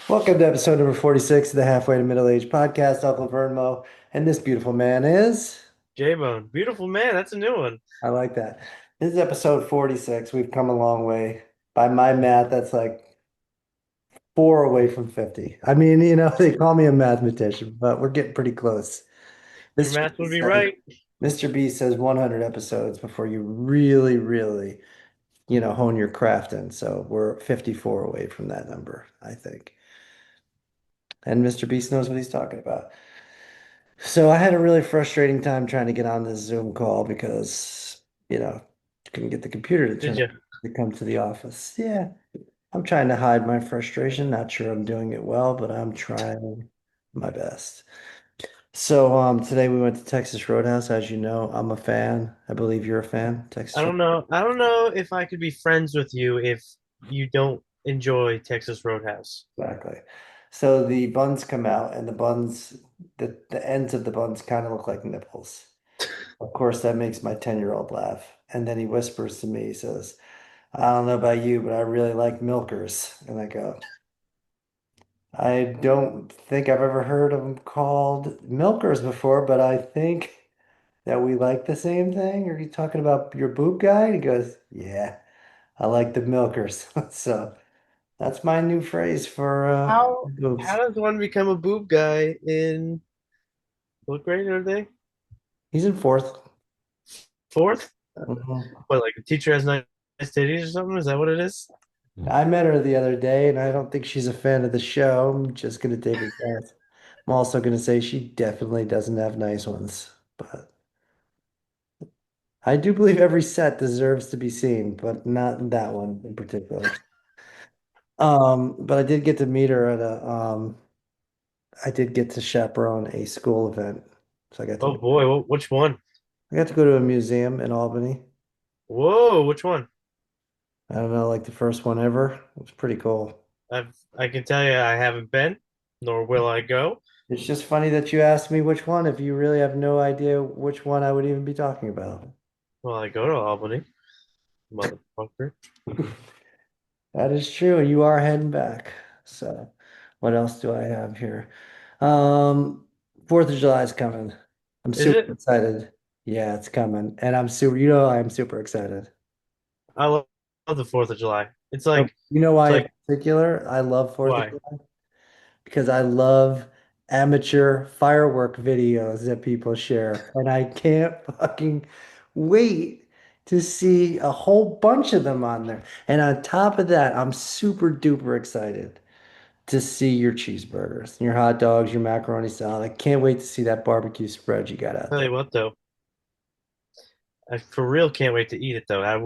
Welcome to episode number 46 of the Halfway to Middle Age podcast. Uncle Vernmo, and this beautiful man is. J-Bone. Beautiful man. That's a new one. I like that. This is episode 46. We've come a long way. By my math, that's like four away from 50. I mean, they call me a mathematician, but we're getting pretty close. Your Mr. math B would be says, right. Mr. B says 100 episodes before you really, really, hone your craft in. So we're 54 away from that number, I think. And Mr. Beast knows what he's talking about. So I had a really frustrating time trying to get on this Zoom call because, couldn't get the computer to Did turn you? to come to the office. Yeah, I'm trying to hide my frustration. Not sure I'm doing it well, but I'm trying my best. So today we went to Texas Roadhouse. As you know, I'm a fan. I believe you're a fan, I Texas don't Roadhouse. know. I don't know if I could be friends with you if you don't enjoy Texas Roadhouse. Exactly. So the buns come out, and the ends of the buns kind of look like nipples. Of course, that makes my 10-year-old laugh. And then he whispers to me, he says, I don't know about you, but I really like milkers. And I go, I don't think I've ever heard of them called milkers before, but I think that we like the same thing. Are you talking about your boob guy? And he goes, yeah, I like the milkers. So that's my new phrase for How boobs. does one become a boob guy in what grade are they? He's in fourth. Fourth? Mhm. What, like the teacher has nice titties or something? Is that what it is? I met her the other day, and I don't think she's a fan of the show. I'm just gonna take a guess. I'm also gonna say she definitely doesn't have nice ones, but I do believe every set deserves to be seen, but not that one in particular. But I did get to meet her at I did get to chaperone a school event. So Oh boy, which one? I got to go to a museum in Albany. Whoa, which one? I don't know, like the first one ever. It was pretty cool. I can tell you I haven't been, nor will I go. It's just funny that you asked me which one if you really have no idea which one I would even be talking about. Well, I go to Albany, motherfucker. That is true. You are heading back. So what else do I have here? Um, 4th of July is coming. I'm Is super it? excited. Yeah, it's coming. And I'm super excited. I love the Fourth of July. Oh, you know It's why in like particular I love 4th of why? July? Because I love amateur firework videos that people share. And I can't fucking wait to see a whole bunch of them on there. And on top of that, I'm super duper excited to see your cheeseburgers, your hot dogs, your macaroni salad. I can't wait to see that barbecue spread you got out Tell there. you what though, I for real can't wait to eat it though. I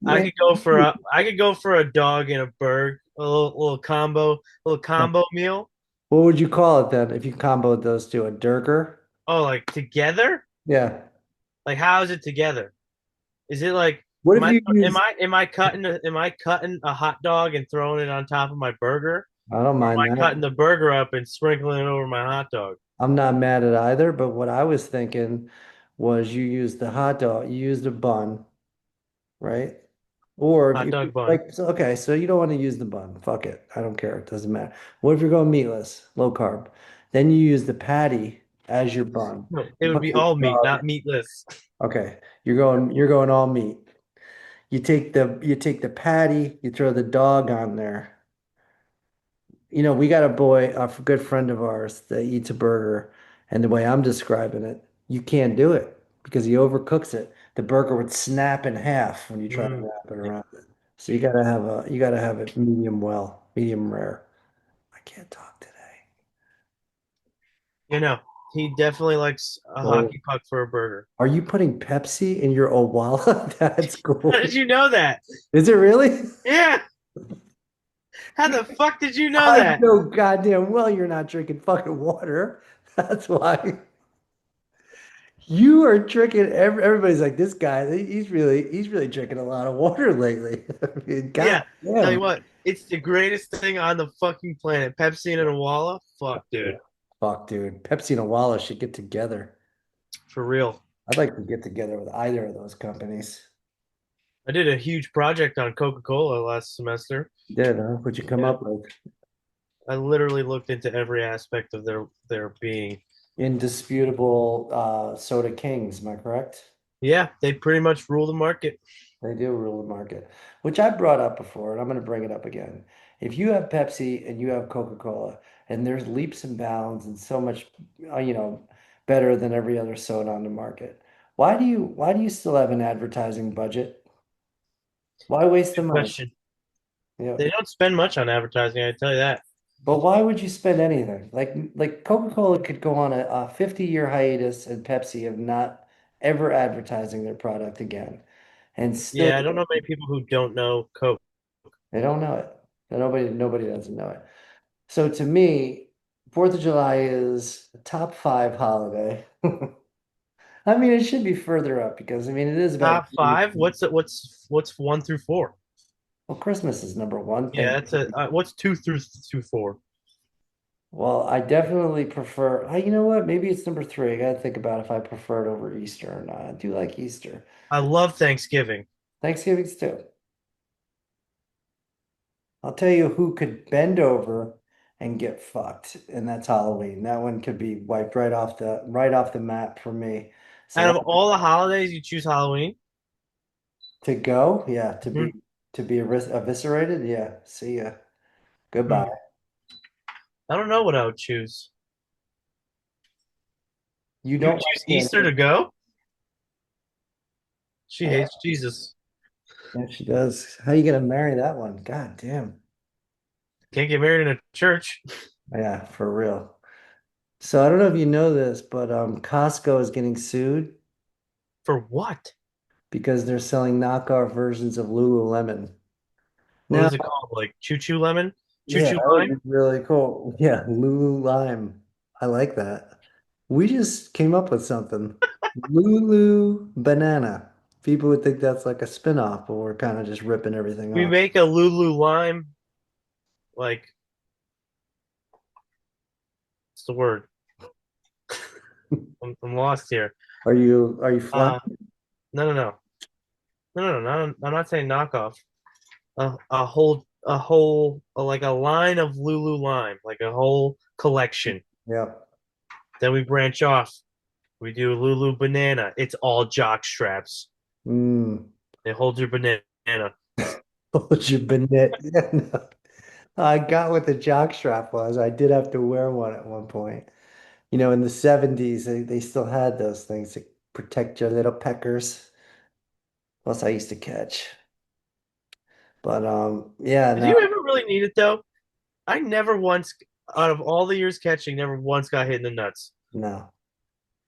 Man, could go for a dog and a burger, little combo meal. what would you call it then if you comboed those two? A durger? Oh, like together? Yeah. Like how is it together? Is it like What am if I you am use, I am I cutting a hot dog and throwing it on top of my burger? I don't Or am mind I cutting that. the burger up and sprinkling it over my hot dog? I'm not mad at either, but what I was thinking was you use the hot dog, you use the bun, right? Or if Hot you dog bun. like, so, okay, so you don't want to use the bun. Fuck it. I don't care. It doesn't matter. What if you're going meatless, low carb? Then you use the patty as your bun. No, it You would put be the all meat, dog. not meatless. Okay, you're going all meat. You take the patty, you throw the dog on there. We got a boy, a good friend of ours that eats a burger, and the way I'm describing it, you can't do it because he overcooks it. The burger would snap in half when you try to Mm. wrap it around it. So you gotta have it medium well, medium rare. I can't talk today. You know, he definitely likes a Oh, hockey puck for a burger. are you putting Pepsi in your Owala? That's How did cool. you know that? Is it really? Yeah. How the fuck did you know I that? know goddamn well you're not drinking fucking water. That's why. You are tricking everybody's like this guy. He's really drinking a lot of water lately. I mean, God Yeah. Tell you damn. what, it's the greatest thing on the fucking planet. Pepsi and a Walla? Fuck, Yeah. dude. Fuck, dude. Pepsi and Wallace should get together. For real. I'd like to get together with either of those companies. I did a huge project on Coca-Cola last semester. Did, huh? What'd you come Yeah. up with? I literally looked into every aspect of their being. Indisputable soda kings, am I correct? Yeah, they pretty much rule the market. They do rule the market, which I brought up before, and I'm going to bring it up again. If you have Pepsi and you have Coca-Cola, and there's leaps and bounds and so much, better than every other soda on the market, why do you still have an advertising budget? Why waste the Good money? question. Yeah. They don't spend much on advertising, I tell you that. But why would you spend anything? Like Coca-Cola could go on a 50-year hiatus and Pepsi of not ever advertising their product again. And still Yeah, I don't know many people who don't know Coke. they don't know it. And nobody doesn't know it. So to me, Fourth of July is a top five holiday. I mean, it should be further up because I mean it is about Top five? What's one through four? well, Christmas is number one. Yeah, Thank that's a what's two through four? Well, I definitely prefer, you know what? Maybe it's number three. I gotta think about if I prefer it over Easter or not. I do like Easter. I love Thanksgiving. Thanksgiving's too. I'll tell you who could bend over and get fucked, and that's Halloween. That one could be wiped right off the map for me. So Out of that all the holidays, you choose Halloween? to go, yeah, to Hmm. be eviscerated, yeah. See ya. Goodbye. Hmm. I don't know what I would choose. You You would don't choose like Easter to candy. go? She Yeah, hates Jesus. yeah, she does. How you gonna marry that one? God damn. Can't get married in a church. Yeah, for real. So I don't know if you know this, but Costco is getting sued For what? because they're selling knockoff versions of Lululemon. What Now, is it called? Like Choo Choo Lemon? Choo yeah, Choo that would Lime? be really cool. Yeah, Lulu Lime. I like that. We just came up with something. Lulu Banana. People would think that's like a spin-off, but we're kind of just ripping everything We off. make a Lulu Lime, like, what's the word? I'm lost here. Are you flying? Uh, no, no, no. No, no, no, no. I'm not saying knockoff. Like a line of Lulu Lime, like a whole collection. Yeah. Then we branch off. We do Lulu Banana. It's all jock straps. Mm. They hold your banana. Hold your bonnet. Yeah, no. I got what the jock strap was. I did have to wear one at one point. In the 70s, they still had those things to protect your little peckers. Plus, I used to catch. But yeah, Did no, you ever really need it though? I never once, out of all the years catching, never once got hit in the nuts. no.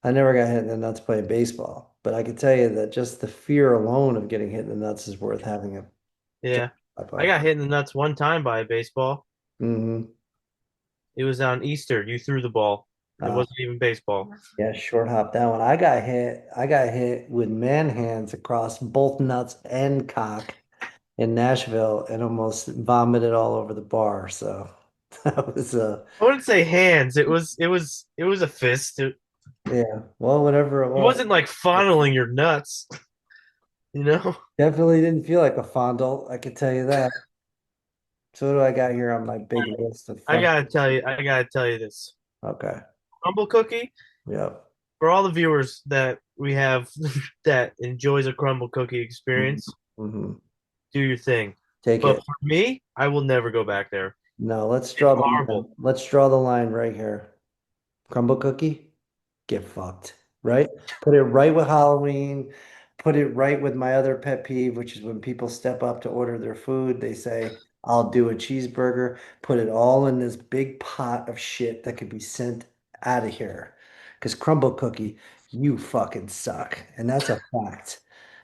I never got hit in the nuts playing baseball. But I can tell you that just the fear alone of getting hit in the nuts is worth having a jock Yeah. strap I on. got hit in the nuts one time by a baseball. Hmm. It was on Easter. You threw the ball. It Uh, wasn't even baseball. yeah, short hop that one. I got hit with man hands across both nuts and cock in Nashville and almost vomited all over the bar. So that was I wouldn't say hands. It was a fist. yeah, well, whatever it It was. wasn't like funneling your nuts, you know? Definitely didn't feel like a fondle, I can tell you that. So what do I got here on my big list of fun? I gotta tell you this. Okay. Crumble cookie, Yep. for all the viewers that we have that enjoys a crumble cookie experience, Mm-hmm. do your thing. Take But it. for me, I will never go back there. No, let's It's draw the line. horrible. Let's draw the line right here. Crumble cookie, get fucked, right? Put it right with Halloween. Put it right with my other pet peeve, which is when people step up to order their food, they say, I'll do a cheeseburger. Put it all in this big pot of shit that could be sent out of here. Because Crumble Cookie, you fucking suck. And that's a fact.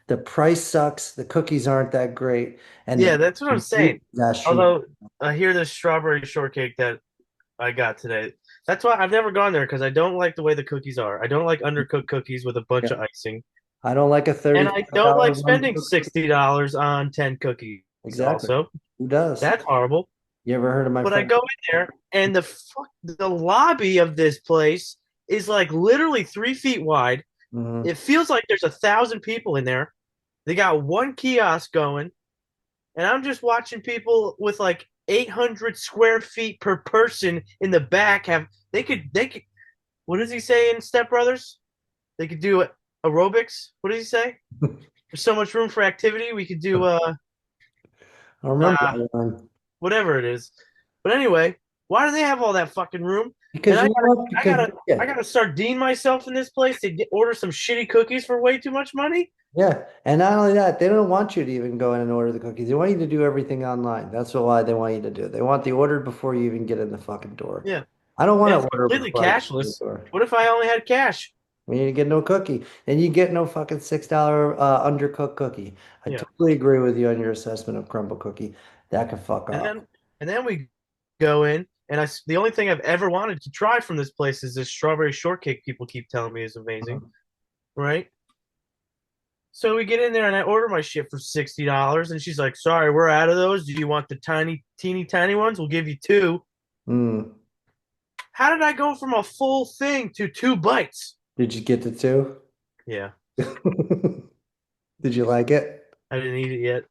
The price sucks. The cookies aren't that great. And Yeah, the that's what I'm saying. that's Although I hear this strawberry shortcake that I got today. That's why I've never gone there because I don't like the way the cookies are. I don't like undercooked cookies with a bunch of icing. I don't like a And I don't $35 like one. spending $60 on 10 cookies Exactly. also. Who does? That's horrible. You ever heard of my But I friend? go in there and the lobby of this place is like literally 3 feet wide. Hmm. It feels like there's 1,000 people in there. They got one kiosk going, and I'm just watching people with like 800 square feet per person in the back. Have they could. What does he say in Step Brothers? They could do aerobics. What does he say? There's so much room for activity. We could do I remember uh that one. whatever it is. But anyway, why do they have all that fucking room? And Because you know what? I Because gotta, yeah, I gotta sardine myself in this place to order some shitty cookies for way too much money. yeah, and not only that, they don't want you to even go in and order the cookies. They want you to do everything online. That's why they want you to do it. They want the order before you even get in the fucking door. Yeah, I don't want and to it's order completely before I get in the cashless. door. What if I only had cash? We need to get no cookie. And you get no fucking $6 undercooked cookie. I Yeah, totally agree with you on your assessment of crumble cookie. That could fuck and off. then we go in, and the only thing I've ever wanted to try from this place is this strawberry shortcake people keep telling me is amazing, right? So we get in there and I order my shit for $60, and she's like, "Sorry, we're out of those. Do you want the tiny, teeny, tiny ones? We'll give you two." Mm. How did I go from a full thing to 2 bites? Did you get the two? Yeah, Did you like it? I didn't eat it yet.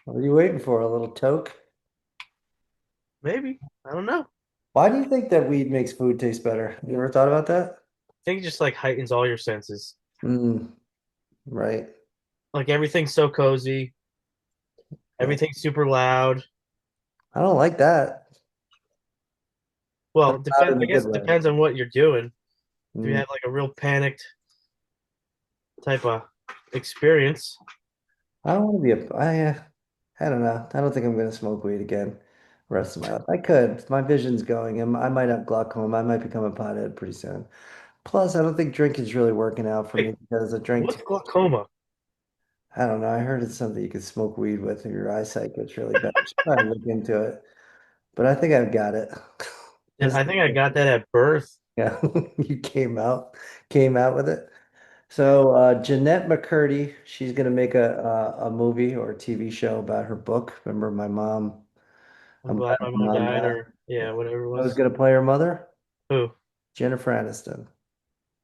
What are you waiting for? A little toke? Maybe, I don't know. Why do you think that weed makes food taste better? You ever thought about that? I think it just like heightens all your senses. Mm, right. Like everything's so cozy, Yeah. everything's super loud. I don't like that. Well, But it loud depends. in I a guess good it way. depends on what you're doing. If you Mm. have like a real panicked type of experience, I don't want to be I don't know. I don't think I'm gonna smoke weed again the rest of my life. I could. My vision's going, and I might have glaucoma. I might become a pothead pretty soon. Plus, I don't think drinking's really working out for me wait, because I drink too what's much. glaucoma? I don't know. I heard it's something you can smoke weed with if your eyesight gets really bad. Should probably look into it. But I think I've got it. Yeah, This, I think I got that at birth. yeah, you came out with it. So Jeanette McCurdy, she's gonna make a movie or a TV show about her book. Remember my mom? I'm I'm glad glad my my mom mom died, died. or yeah, Yeah. whatever it I was was. gonna play her mother, Who? Jennifer Aniston.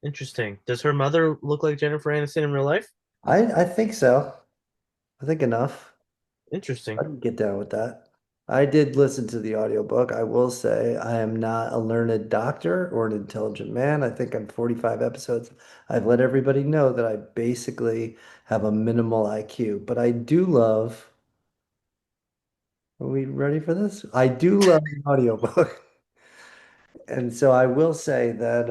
Interesting. Does her mother look like Jennifer Aniston in real life? I think so. I think enough. I Interesting. can get down with that. I did listen to the audiobook. I will say I am not a learned doctor or an intelligent man. I think on 45 episodes, I've let everybody know that I basically have a minimal IQ, but I do love, are we ready for this? I do love the audiobook. And so I will say that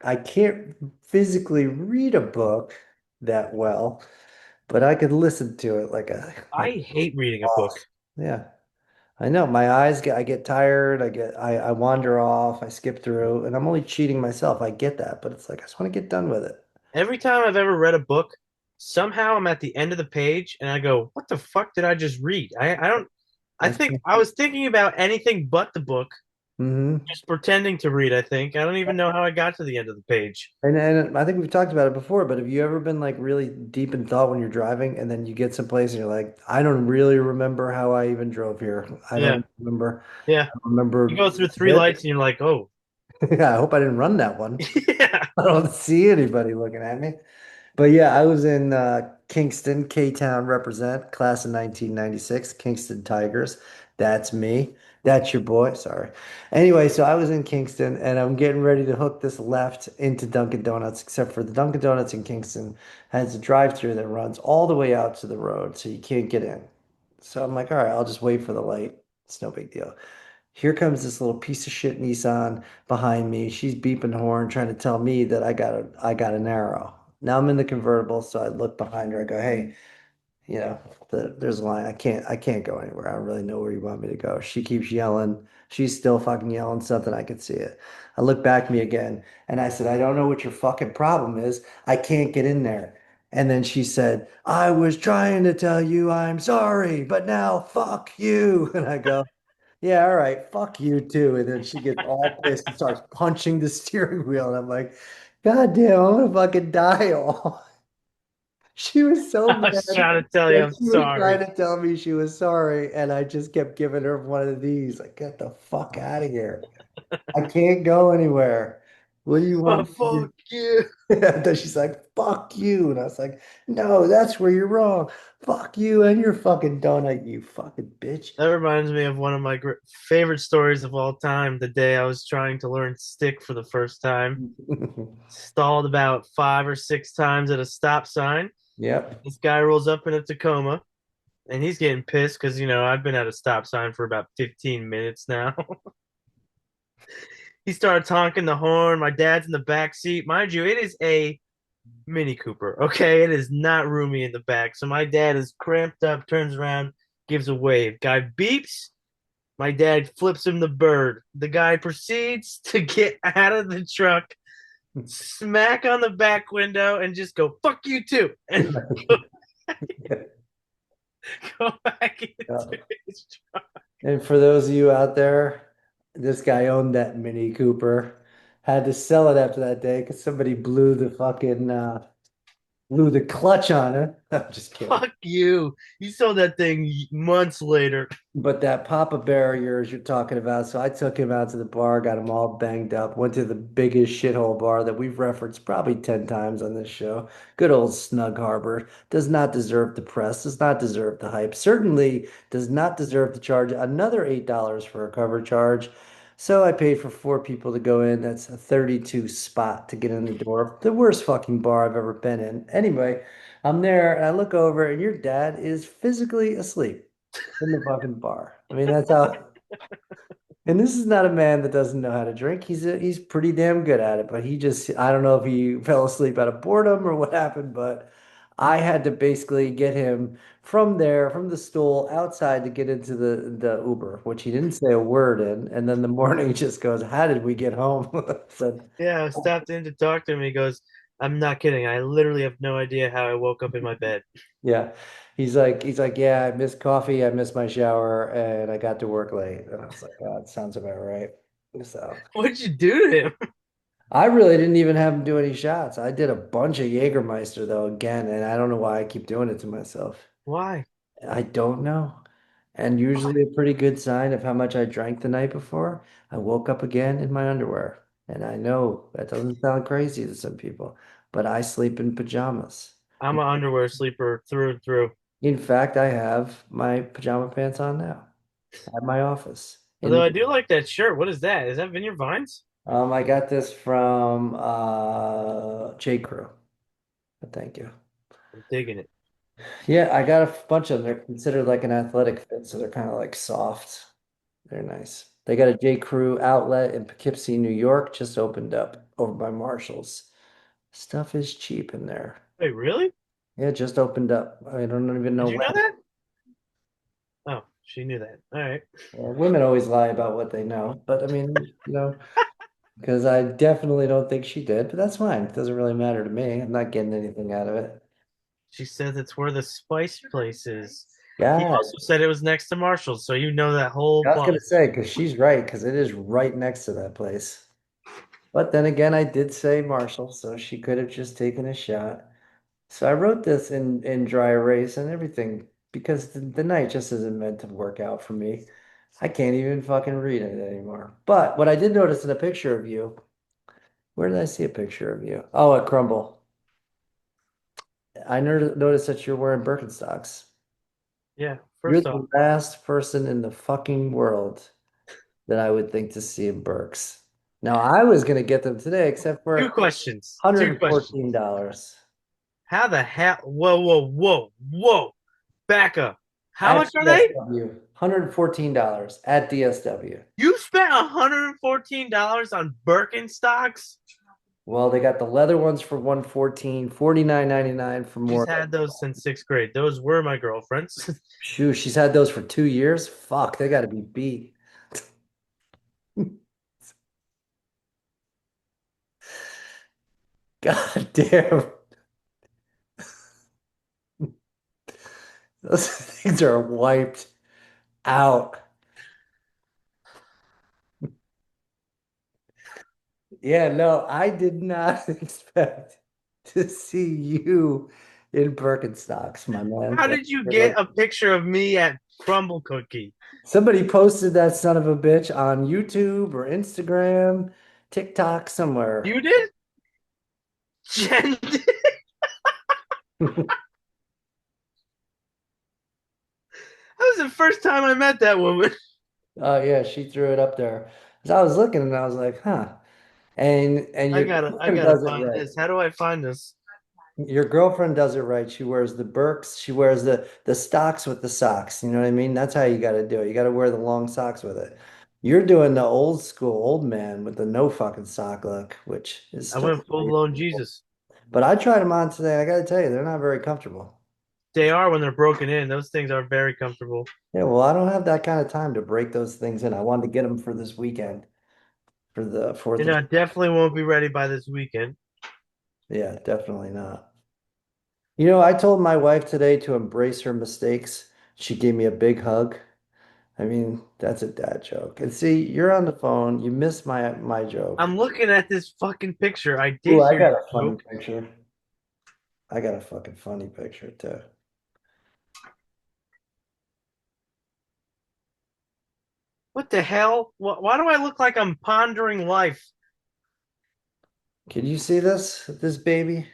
I can't physically read a book that well, but I could listen to it like I hate reading a book. boss. Yeah. I know my eyes get I get tired, I wander off, I skip through, and I'm only cheating myself. I get that, but it's like I just want to get done with it. Every time I've ever read a book, somehow I'm at the end of the page and I go, "What the fuck did I just read?" I don't. I I think can't. I was thinking about anything but the book, Hmm. just pretending to read. I think I don't even know how I got to the end of the page. And I think we've talked about it before, but have you ever been like really deep in thought when you're driving and then you get someplace and you're like, I don't really remember how I even drove here. Yeah, yeah. I don't You remember go through three this. lights and you're like, "Oh, Yeah, I hope I didn't run that one. yeah." I don't see anybody looking at me. But yeah, I was in Kingston, K-Town represent, class of 1996, Kingston Tigers. That's me. That's your boy. Sorry. Anyway, so I was in Kingston and I'm getting ready to hook this left into Dunkin' Donuts, except for the Dunkin' Donuts in Kingston has a drive-through that runs all the way out to the road, so you can't get in. So I'm like, all right, I'll just wait for the light. It's no big deal. Here comes this little piece of shit Nissan behind me. She's beeping the horn, trying to tell me that I got an arrow. Now I'm in the convertible, so I look behind her. I go, hey, there's a line. I can't go anywhere. I don't really know where you want me to go. She keeps yelling. She's still fucking yelling something. I could see it. I look back at me again, and I said, I don't know what your fucking problem is. I can't get in there. And then she said, I was trying to tell you I'm sorry, but now fuck you. And I go, yeah, all right, fuck you too. And then she gets all pissed and starts punching the steering wheel. And I'm like, God damn, I'm gonna fucking die all. She was so I was mad trying to tell you that I'm she was trying sorry. to tell me she was sorry, and I just kept giving her one of these. Like, get the fuck out of here. I can't go anywhere. What do you want But me to do? fuck you. And then she's like, fuck you. And I was like, no, that's where you're wrong. Fuck you and your fucking donut, you fucking bitch. That reminds me of one of my favorite stories of all time. The day I was trying to learn stick for the first time, stalled about 5 or 6 times at a stop sign. Yep. This guy rolls up in a Tacoma, and he's getting pissed because I've been at a stop sign for about 15 minutes now. He started honking the horn. My dad's in the back seat, mind you. It is a Mini Cooper. Okay, it is not roomy in the back. So my dad is cramped up, turns around, gives a wave. Guy beeps. My dad flips him the bird. The guy proceeds to get out of the truck, smack on the back window, and just go "fuck you too," and go back Yeah. into his truck. And for those of you out there, this guy owned that Mini Cooper. Had to sell it after that day because somebody blew the clutch on it. I'm just kidding. Fuck you! You sold that thing months later. But that Papa Bear of yours you're talking about, so I took him out to the bar, got him all banged up, went to the biggest shithole bar that we've referenced probably 10 times on this show. Good old Snug Harbor. Does not deserve the press, does not deserve the hype, certainly does not deserve to charge another $8 for a cover charge. So I paid for four people to go in. That's a 32 spot to get in the door. The worst fucking bar I've ever been in. Anyway, I'm there and I look over and your dad is physically asleep in the fucking bar. I mean, that's how. And this is not a man that doesn't know how to drink. He's pretty damn good at it, but he just I don't know if he fell asleep out of boredom or what happened, but I had to basically get him from there, from the stool outside to get into the Uber, which he didn't say a word in. And then the morning he just goes, "How did we get home?" So Yeah, I stopped in to talk to him. He goes, "I'm not kidding. I literally have no idea how I woke up in my bed." yeah. He's like, yeah, I missed coffee, I missed my shower, and I got to work late. And I was like, oh, that sounds about right. So What'd you do to him? I really didn't even have him do any shots. I did a bunch of Jägermeister though again, and I don't know why I keep doing it to myself. Why? I don't know. And usually a pretty good sign of how much I drank the night before, I woke up again in my underwear. And I know that doesn't sound crazy to some people, but I sleep in pajamas. I'm an underwear sleeper through and through. In fact, I have my pajama pants on now at my office. Although I do like that shirt. What is that? Is that Vineyard Vines? I got this from J. Crew. But thank you. I'm digging it. Yeah, I got a bunch of them. They're considered like an athletic fit, so they're kind of like soft. They're nice. They got a J. Crew outlet in Poughkeepsie, New York, just opened up over by Marshall's. Stuff is cheap in there. Wait, really? Yeah, it just opened up. I don't even know Did you when. know that? Oh, she knew that. All right. Women always lie about what they know, but I mean, because I definitely don't think she did, but that's fine. It doesn't really matter to me. I'm not getting anything out of it. She says it's where the spice place is. He God, also said it was next to Marshall's, so you know that whole I was gonna bunch. say because she's right, because it is right next to that place. But then again, I did say Marshall, so she could have just taken a shot. So I wrote this in dry erase and everything because the night just isn't meant to work out for me. I can't even fucking read it anymore. But what I did notice in a picture of you, where did I see a picture of you? Oh, at Crumbl. I noticed that you're wearing Birkenstocks. Yeah, You're first off, the last person in the fucking world that I would think to see in Birks. Now I was gonna get them today, except two for questions. Two questions. $114 How the hell? Whoa, whoa, whoa, whoa. Back up. How at much are they? DSW. $114 at DSW. You spent $114 on Birkenstocks? Well, they got the leather ones for 114, 49.99 for She's more. had those since sixth grade. Those were my girlfriends. Shoo, she's had those for 2 years. Fuck, they got to be beat. God damn. Those things are wiped out. Yeah, no, I did not expect to see you in Birkenstocks, my man. How did you get a picture of me at Crumble Cookie? Somebody posted that son of a bitch on YouTube or Instagram, TikTok somewhere. You did? Jen did? That was the first time I met that woman. Oh yeah, she threw it up there. So I was looking and I was like, huh. And I your gotta, I girlfriend gotta does it find right. this. How do I find this? Your girlfriend does it right. She wears the Birks. She wears the stocks with the socks. You know what I mean? That's how you got to do it. You got to wear the long socks with it. You're doing the old school old man with the no fucking sock look, which is I still went full pretty blown cool. Jesus. But I tried them on today. I got to tell you, they're not very comfortable. They are when they're broken in. Those things are very comfortable. Yeah, well, I don't have that kind of time to break those things in. I wanted to get them for this weekend for the You 4th of. know, definitely won't be ready by this weekend. Yeah, definitely not. You know, I told my wife today to embrace her mistakes. She gave me a big hug. I mean, that's a dad joke. And see, you're on the phone. You missed my joke. I'm looking at this fucking picture. I Ooh, did I hear got your a funny joke. picture. I got a fucking funny picture too. What the hell? Why do I look like I'm pondering life? Can you see this baby?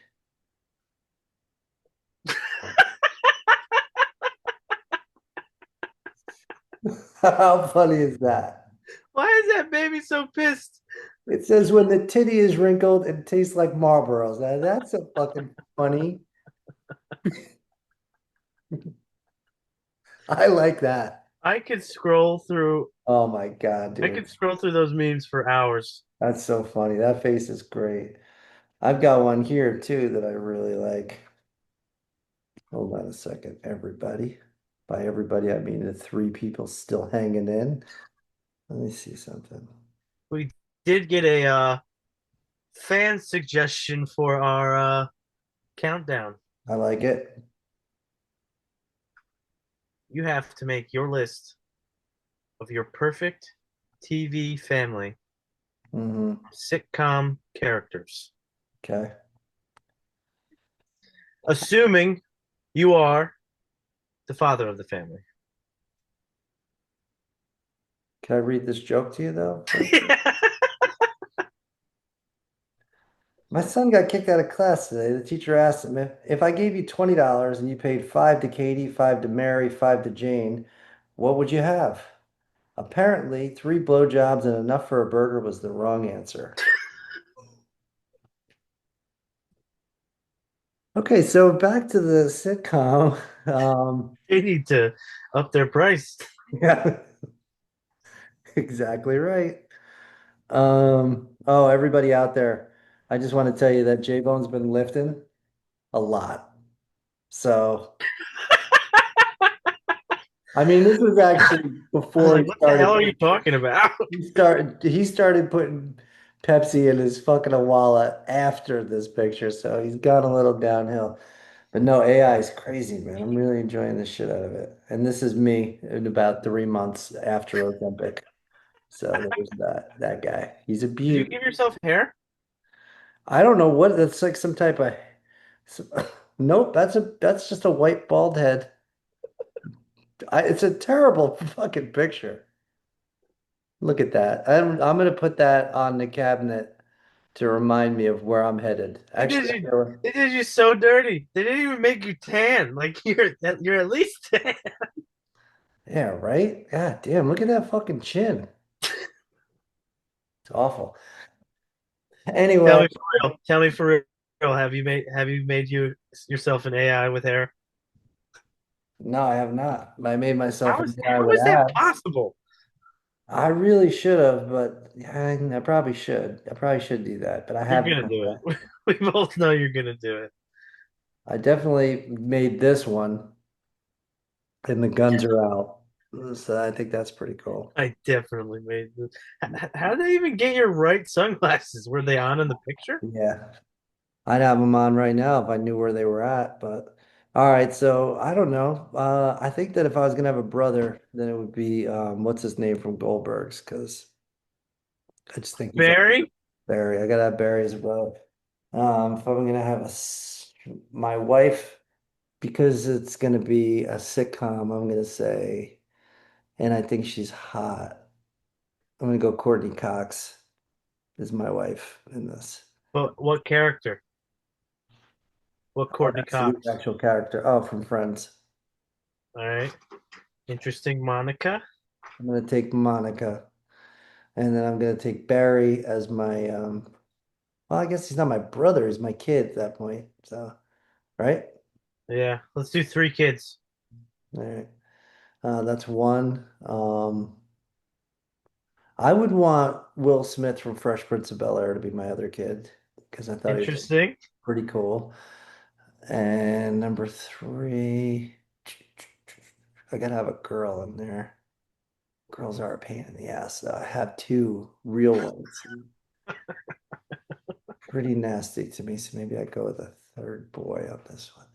How funny is that? Why is that baby so pissed? It says when the titty is wrinkled, it tastes like Marlboros. Now, that's a fucking funny. I like that. I could scroll through. Oh my God, I dude. could scroll through those memes for hours. That's so funny. That face is great. I've got one here too that I really like. Hold on a second, everybody. By everybody, I mean the three people still hanging in. Let me see something. We did get a fan suggestion for our countdown. I like it. You have to make your list of your perfect TV family Hmm. sitcom characters, Okay. assuming you are the father of the family. Can I read this joke to you though first? My son got kicked out of class today. The teacher asked him if I gave you $20 and you paid five to Katie, five to Mary, five to Jane, what would you have? Apparently, three blowjobs and enough for a burger was the wrong answer. Okay, so back to the sitcom. They need to up their price. Yeah, exactly right. Oh, everybody out there, I just want to tell you that J-Bone's been lifting a lot. So, I mean, this was actually I was before he like, what the hell started. are you talking about? He started putting Pepsi in his fucking wallet after this picture, so he's gone a little downhill. But no, AI is crazy, man. I'm really enjoying the shit out of it. And this is me in about 3 months after Ozempic. So there's that guy. He's a Did you beaut. give yourself hair? I don't know what that's like some type of some- nope, that's just a white bald head. It's a terrible fucking picture. Look at that. I'm gonna put that on the cabinet to remind me of where I'm headed. They did Actually, you. They did you so dirty. They didn't even make you tan. Like you're at least tan. yeah, right? God damn, look at that fucking chin. It's awful. Tell Anyway, me for real. Tell me for real. Have you made yourself an AI with hair? no, I have not. I made myself How a is guy how with is that abs. possible? I really should have, but I probably should. I probably should do that, but I You're haven't gonna done do that. it. We both know you're gonna do it. I definitely made this one, and the guns are out. So I think that's pretty cool. I definitely made this. How did they even get your right sunglasses? Were they on in the picture? Yeah, I'd have them on right now if I knew where they were at. But all right, so I don't know. I think that if I was gonna have a brother, then it would be what's his name from Goldberg's, because I just think he's Barry? Barry. I gotta have Barry as well. If I'm gonna have my wife, because it's gonna be a sitcom, I'm gonna say, and I think she's hot. I'm gonna go Courtney Cox. is my wife in this. But what character? What Oh, Courtney that's the Cox? actual character. Oh, from Friends. All right. Interesting. Monica. I'm gonna take Monica, and then I'm gonna take Barry as my well, I guess he's not my brother, he's my kid at that point. So, right? Yeah. Let's do three kids. All right. That's one. I would want Will Smith from Fresh Prince of Bel-Air to be my other kid because I thought he was Interesting. pretty cool. And number three, I gotta have a girl in there. Girls are a pain in the ass, though. I have two real ones. Pretty nasty to me, so maybe I go with a third boy on this one.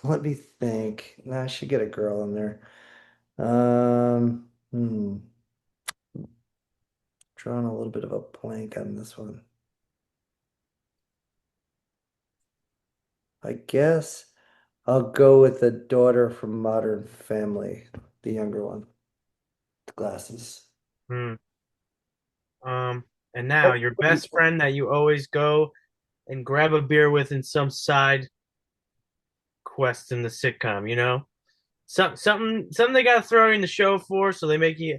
Let me think. Nah, I should get a girl in there. Drawing a little bit of a blank on this one. I guess I'll go with the daughter from Modern Family, the younger one, the glasses. Hmm. Um, and now your best friend that you always go and grab a beer with in some side quest in the sitcom, you know? Something they gotta throw you in the show for, so they make you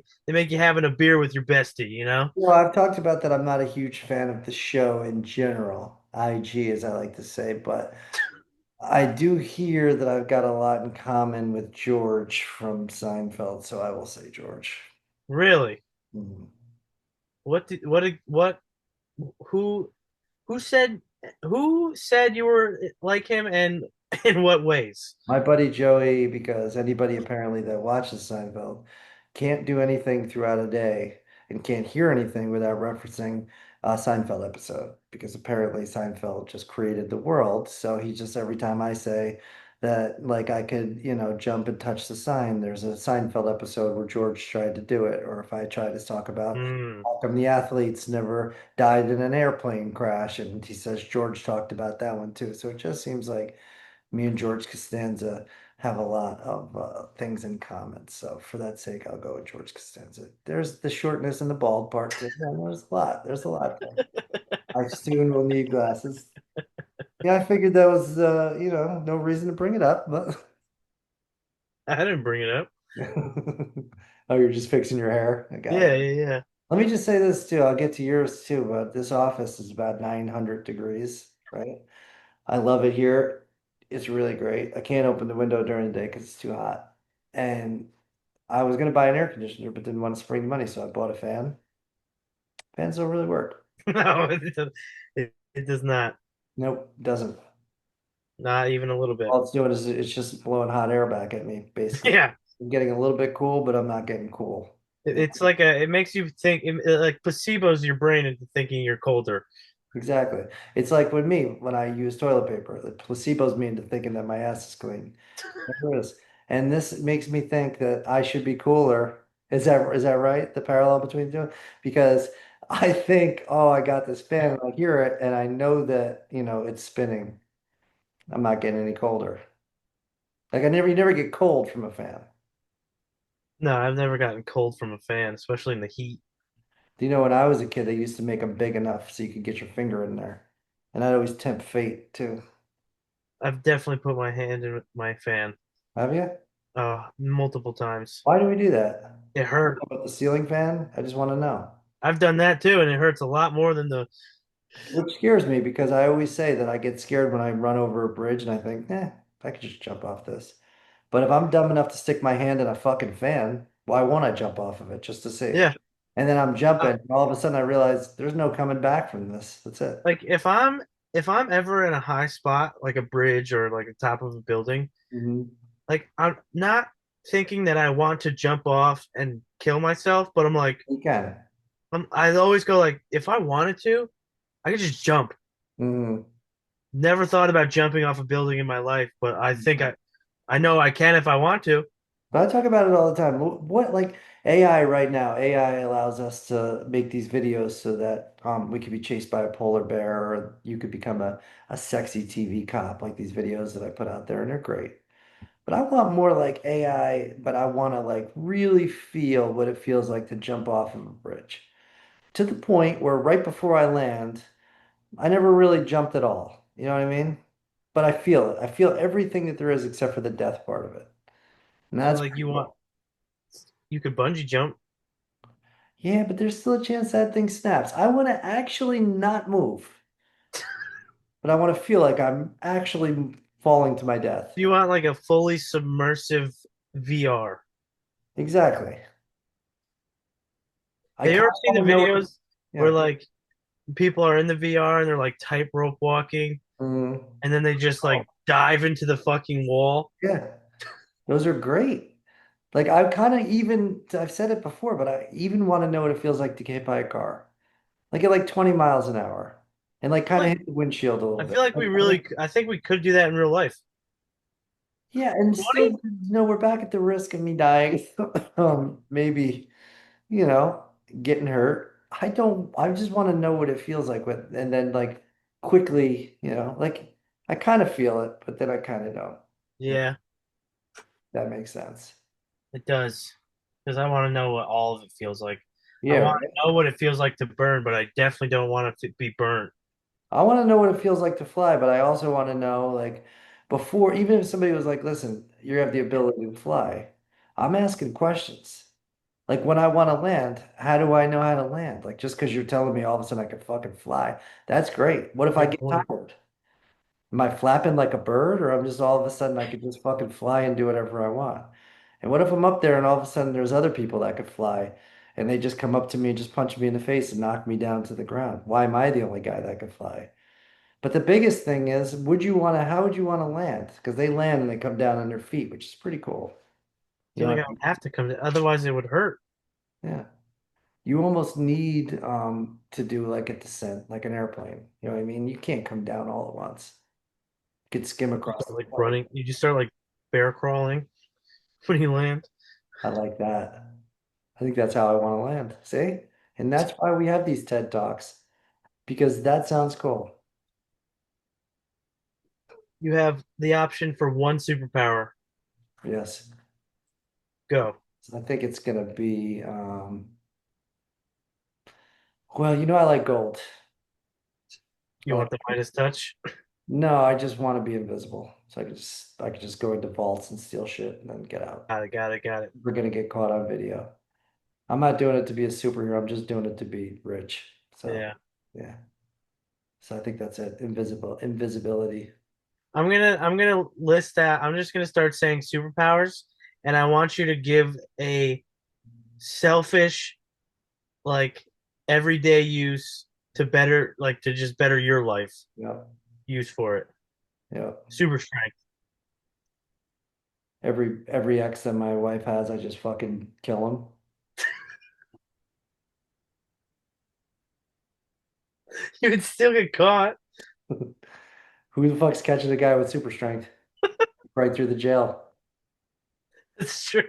having a beer with your bestie, you know? Well, I've talked about that. I'm not a huge fan of the show in general, IG as I like to say, but I do hear that I've got a lot in common with George from Seinfeld, so I will say George. Really? Mhm. What who who said who said you were like him and in what ways? My buddy Joey, because anybody apparently that watches Seinfeld can't do anything throughout a day and can't hear anything without referencing a Seinfeld episode, because apparently Seinfeld just created the world. So he just, every time I say that, like I could, jump and touch the sign, there's a Seinfeld episode where George tried to do it. Or if I try to talk about Hmm. how come the athletes never died in an airplane crash, and he says George talked about that one too. So it just seems like me and George Costanza have a lot of things in common. So for that sake, I'll go with George Costanza. There's the shortness and the bald part too. Yeah, there's a lot. There's a lot there. I soon will need glasses. Yeah, I figured that was no reason to bring it up, but I didn't bring it up. oh, you're just fixing your hair. I got it. Yeah, yeah, yeah. Let me just say this too. I'll get to yours too, but this office is about 900 degrees, right? I love it here. It's really great. I can't open the window during the day because it's too hot. And I was going to buy an air conditioner, but didn't want to spend the money, so I bought a fan. Fans don't really work. No, it does not. Nope, doesn't. Not even a little bit. All it's doing is it's just blowing hot air back at me, basically. Yeah. I'm getting a little bit cool, but I'm not getting cool. It's like it makes you think like placebos your brain into thinking you're colder. Exactly. It's like with me when I use toilet paper, the placebos me into thinking that my ass is clean. There is. And this makes me think that I should be cooler. Is that right? The parallel between the two? Because I think, oh, I got this fan and I hear it and I know that, it's spinning. I'm not getting any colder. Like you never get cold from a fan. No, I've never gotten cold from a fan, especially in the heat. Do you know when I was a kid, they used to make them big enough so you could get your finger in there. And I'd always tempt fate too. I've definitely put my hand in my fan, Have you? multiple times. Why do we do that? It hurt. About the ceiling fan? I just want to know. I've done that too, and it hurts a lot more than the. Which scares me because I always say that I get scared when I run over a bridge and I think, I could just jump off this. But if I'm dumb enough to stick my hand in a fucking fan, why won't I jump off of it just to see? Yeah, And then I'm uh, jumping, and all of a sudden I realize there's no coming back from this. That's it. like if I'm ever in a high spot, like a bridge or like the top of a building, Hmm. like I'm not thinking that I want to jump off and kill myself, but I'm like, You can. I always go like, if I wanted to, I could just jump. Hmm. Never thought about jumping off a building in my life, but I think I know I can if I want to. But I talk about it all the time. What, like AI right now, AI allows us to make these videos so that we could be chased by a polar bear, or you could become a sexy TV cop, like these videos that I put out there, and they're great. But I want more like AI, but I want to like really feel what it feels like to jump off of a bridge, to the point where right before I land, I never really jumped at all. You know what I mean? But I feel it. I feel everything that there is except for the death part of it. And So that's like pretty cool. you could bungee jump. Yeah, but there's still a chance that thing snaps. I want to actually not move, but I want to feel like I'm actually falling to my death. You want like a fully submersive VR. Exactly. I Have you kind ever of seen want the to know what, videos where yeah. like people are in the VR and they're like tightrope walking Mm, and then they just oh, like dive into the fucking wall? yeah. Those are great. Like I kind of even I've said it before, but I even want to know what it feels like to get hit by a car. Like at like 20 miles an hour and like kind of Like hit the windshield a I little feel bit. like we really I think we could do that in real life. Yeah, and still, 20? we're back at the risk of me dying. Maybe, getting hurt. I just want to know what it feels like with, and then like quickly, like I kind of feel it, but then I kind of don't. If Yeah, that makes sense. it does. Because I want to know what all of it feels like. I Yeah, want right. to know what it feels like to burn, but I definitely don't want it to be burnt. I want to know what it feels like to fly, but I also want to know, like, before, even if somebody was like, listen, you have the ability to fly, I'm asking questions. Like, when I want to land, how do I know how to land? Like, just because you're telling me all of a sudden I can fucking fly, that's great. What if I Good get point. tired? Am I flapping like a bird, or I'm just all of a sudden I could just fucking fly and do whatever I want? And what if I'm up there and all of a sudden there's other people that could fly and they just come up to me and just punch me in the face and knock me down to the ground? Why am I the only guy that could fly? But the biggest thing is, how would you want to land? Because they land and they come down on their feet, which is pretty cool. I You feel know like what I I mean? would have to come to, otherwise it would hurt. Yeah. You almost need to do like a descent, like an airplane. You know what I mean? You can't come down all at once. You could skim You across start the like water. running. You just start like bear crawling when you land. I like that. I think that's how I want to land. See? And that's why we have these TED Talks, because that sounds cool. You have the option for one superpower. Yes. Go. So I think it's gonna be well, I like gold. I You like want the Midas touch? No, I just want to be invisible. So I could just go into vaults and steal shit and then get out. Got it, got it, got it. We're gonna get caught on video. I'm not doing it to be a superhero. I'm just doing it to be rich. So Yeah. yeah. So I think that's it. Invisibility. I'm gonna list that. I'm just gonna start saying superpowers, and I want you to give a selfish, like everyday use to better, like to just better your life Yeah. use for it. Yeah. Super strength. Every ex that my wife has, I just fucking kill You would still get caught. him. Who the fuck's catching a guy with super strength? Right through the jail. It's true.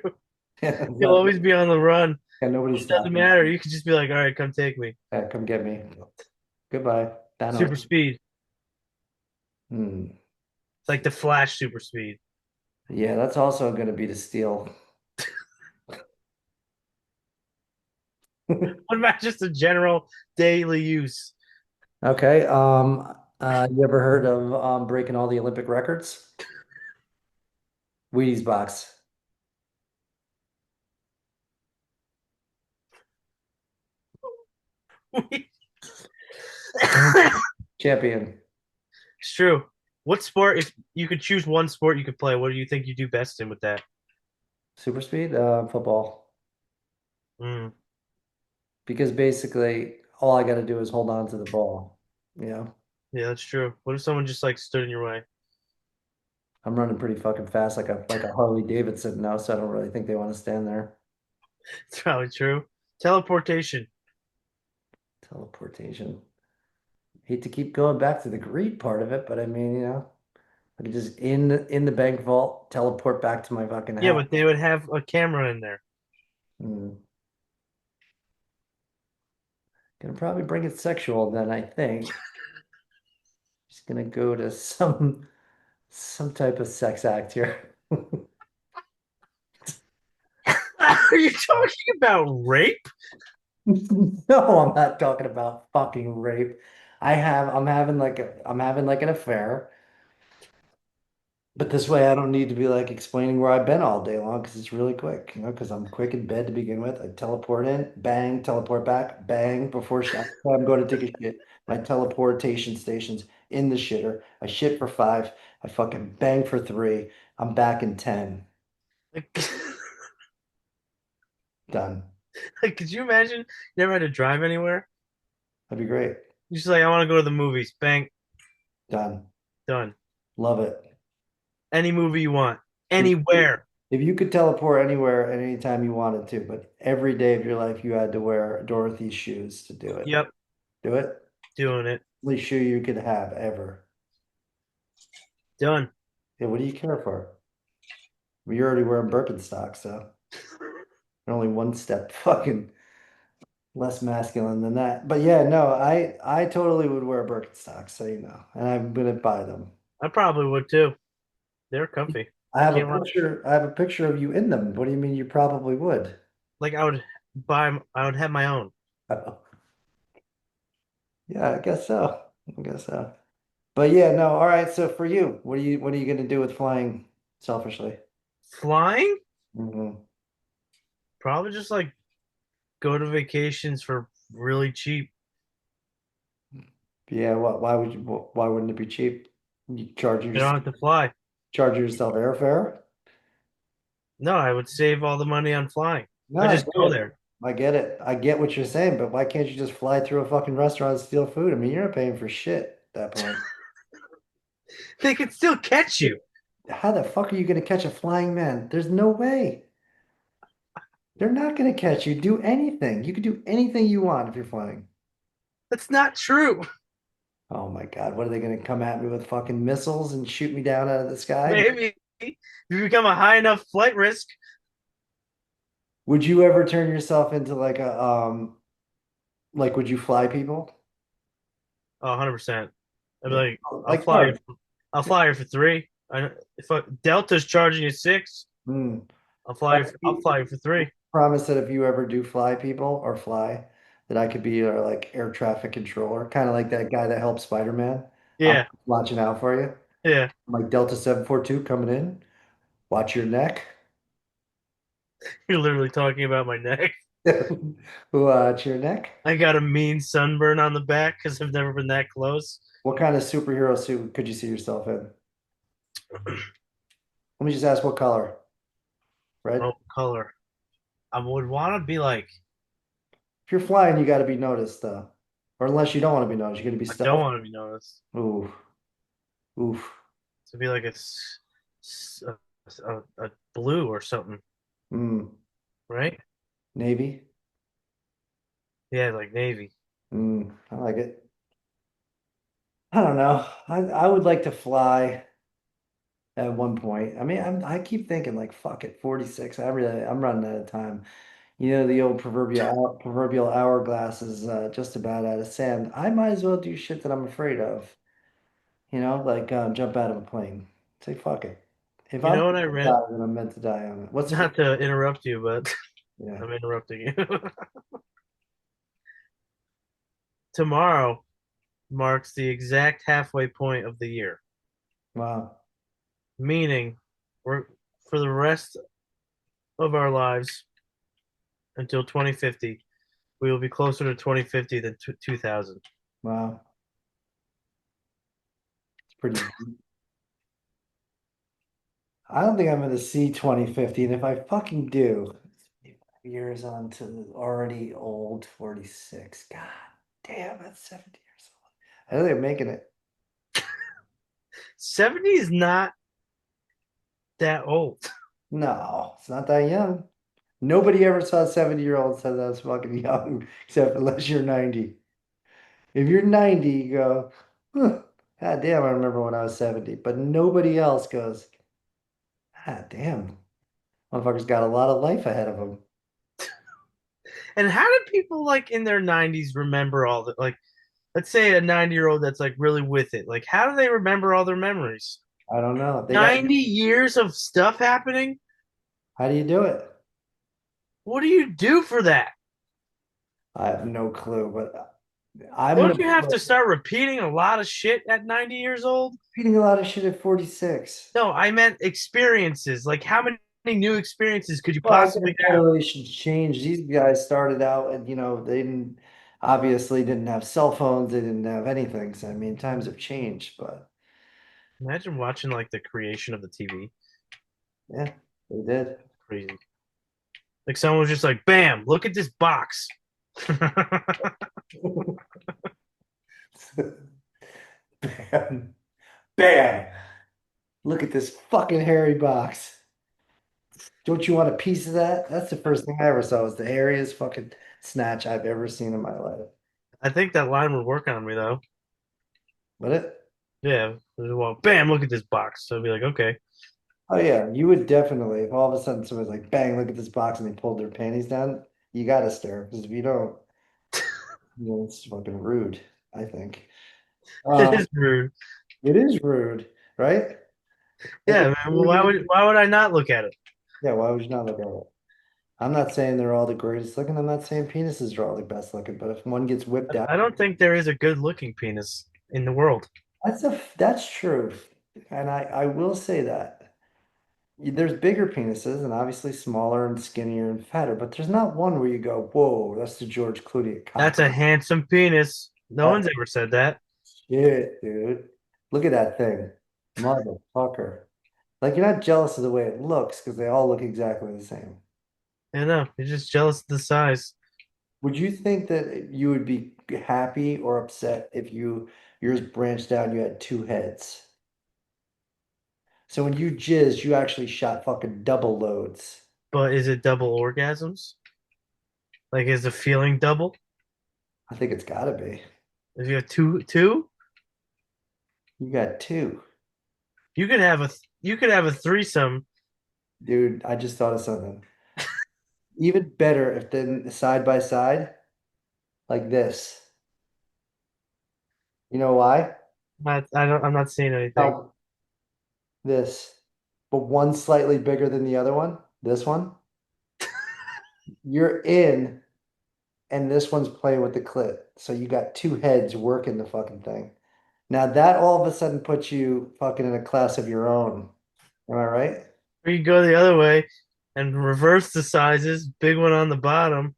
Yeah, it's You'll not, always be on the run. yeah, nobody's It doesn't stopping me. matter. You could just be like, all right, come take me. Yeah, come get me. Goodbye. Super Thanos. speed. Hmm. It's like the Flash super speed. Yeah, that's also going to be to steal. What about just a general daily use? Okay. You ever heard of breaking all the Olympic records? Wheaties box. Champion. It's true. What sport, if you could choose one sport you could play, what do you think you do best in with that? Super speed, football. Mm, Because basically all I got to do is hold on to the ball. You know, yeah, that's true. What if someone just like stood in your way? I'm running pretty fucking fast like a Harley Davidson now, so I don't really think they want to stand there. It's probably true. Teleportation. Teleportation. Hate to keep going back to the greed part of it, but I mean, I could just in the bank vault, teleport back to my fucking Yeah, house. but they would have a camera in there. Hmm. Gonna probably bring it sexual then, I think. Just gonna go to some type of sex act here. Are you talking about rape? No, I'm not talking about fucking rape. I'm having like an affair, but this way I don't need to be like explaining where I've been all day long because it's really quick, you know, because I'm quick in bed to begin with. I teleport in, bang, teleport back, bang, I'm going to take a shit. My teleportation station's in the shitter. I shit for 5. I fucking bang for 3. I'm back in 10. Like, Done. like, could you imagine you never had to drive anywhere? That'd be great. You're just like, I want to go to the movies. Bang, Done. done. Love it. Any movie you want, If anywhere. if you could teleport anywhere at any time you wanted to, but every day of your life you had to wear Dorothy's shoes to do it. Yep, Do it. doing it. Only shoe you could have ever. Done. Yeah, what do you care for? I mean, you're already wearing Birkenstock, so you're only one step fucking less masculine than that. But yeah, no, I totally would wear Birkenstocks, so you know, and I'm gonna buy them. I probably would too. They're comfy. I can't lie. I have a picture of you in them. What do you mean you probably would? Like I would have my own. Yeah, I guess so. I guess so. But yeah, no, all right. So for you, what are you gonna do with flying selfishly? Flying? Hmm. Probably just like go to vacations for really cheap. Yeah, why wouldn't it be cheap? You You don't have to fly. charge yourself airfare? No, I would save all the money on flying. No, I I just get go it. there. I get it. I get what you're saying, but why can't you just fly through a fucking restaurant and steal food? I mean, you're not paying for shit at that point. They can still catch you. How the fuck are you gonna catch a flying man? There's no way. They're not gonna catch you. Do anything. You can do anything you want if you're flying. That's not true. Oh my God, what are they gonna come at me with fucking missiles and shoot me down out of the sky? Maybe if you become a high enough flight risk. Would you ever turn yourself into like would you fly people? Oh, 100%. I'd be Yeah. like, Like cars. I'll fly you for 3. If Delta's charging you 6, Hmm. I'll fly you for 3. Promise that if you ever do fly people or fly, that I could be your like air traffic controller, kind of like that guy that helped Spider-Man. I'm Yeah, watching out for you. yeah. I'm like Delta 742 coming in. Watch your neck. You're literally talking about my neck. Watch your neck. I got a mean sunburn on the back because I've never been that close. What kind of superhero suit could you see yourself in? Let me just ask what color? Oh, Red? color. I would want to be like, If you're flying, you got to be noticed though. Or unless you don't want to be noticed, you're going to be I don't stealth. want to be noticed. Ooh, oof. To be like a blue or something, Mm. right? Navy. Yeah, like navy. I like it. I don't know. I would like to fly at one point. I mean, I keep thinking like, fuck it, 46. I'm running out of time. You know, the old proverbial hourglass is just about out of sand. I might as well do shit that I'm afraid of. You know, like jump out of a plane. Say fuck it. If You I'm know what meant I to read? die, then I'm meant to die on it. Not to interrupt you, but Yeah. I'm interrupting you. Tomorrow marks the exact halfway point of the year, Wow. meaning we're for the rest of our lives until 2050, we will be closer to 2050 than 2000. Wow. It's pretty. I don't think I'm going to see 2050. And if I fucking do, it's 5 years on to the already old 46. God damn, that's 70 years old. I don't think I'm making it. 70 is not that old. No, it's not that young. Nobody ever saw a 70-year-old said that's fucking young, except unless you're 90. If you're 90, you go, huh, God damn, I remember when I was 70. But nobody else goes, God damn, motherfucker's got a lot of life ahead of him. And how do people like in their 90s remember all the like let's say a 90-year-old that's like really with it. Like how do they remember all their memories? I don't know. 90 years of stuff happening? How do you do it? What do you do for that? I have no clue, but I'm Don't gonna you have to start repeating a lot of shit at 90 years old? eating a lot of shit at 46. No, I meant experiences. Like, how many new experiences could you Well, I guess possibly have? generations change. These guys started out and they didn't obviously didn't have cell phones, they didn't have anything. So I mean times have changed, but Imagine watching like the creation of the TV. yeah, they did. Crazy. Like someone was just like, "Bam! Look at this box." Bam. Bam. Look at this fucking hairy box. Don't you want a piece of that? That's the first thing I ever saw was the hairiest fucking snatch I've ever seen in my life. I think that line would work on me though. Would it? Yeah. Well, bam! Look at this box. So I'd be like, okay. Oh yeah, you would definitely. If all of a sudden someone's like, "Bang! Look at this box," and they pulled their panties down, you gotta stare because if you don't, it's fucking rude. I think. It Um, is rude. it is rude, right? Yeah, It's man. Well, rude. why would I not look at it? Yeah, why would you not look at it? I'm not saying they're all the greatest looking. I'm not saying penises are all the best looking, but if one gets whipped out, I don't think there is a good looking penis in the world. that's true, and I will say that. There's bigger penises and obviously smaller and skinnier and fatter, but there's not one where you go, whoa, that's the George Clooney That's cock. a handsome penis. No That's one's ever said that. shit, dude. Look at that thing. Motherfucker. Like you're not jealous of the way it looks because they all look exactly the same. I know. You're just jealous of the size. Would you think that you would be happy or upset if yours branched out and you had two heads? So when you jizzed, you actually shot fucking double loads. But is it double orgasms? Like, is the feeling double? I think it's gotta be. If you have two, You got two. you could have a threesome. Dude, I just thought of something. Even better if then side by side, like this. You know why? I'm not seeing anything. Now, this, but one slightly bigger than the other one, this one, you're in, and this one's playing with the clit. So you got two heads working the fucking thing. Now that all of a sudden puts you fucking in a class of your own. Am I right? Or you go the other way and reverse the sizes. Big one on the bottom.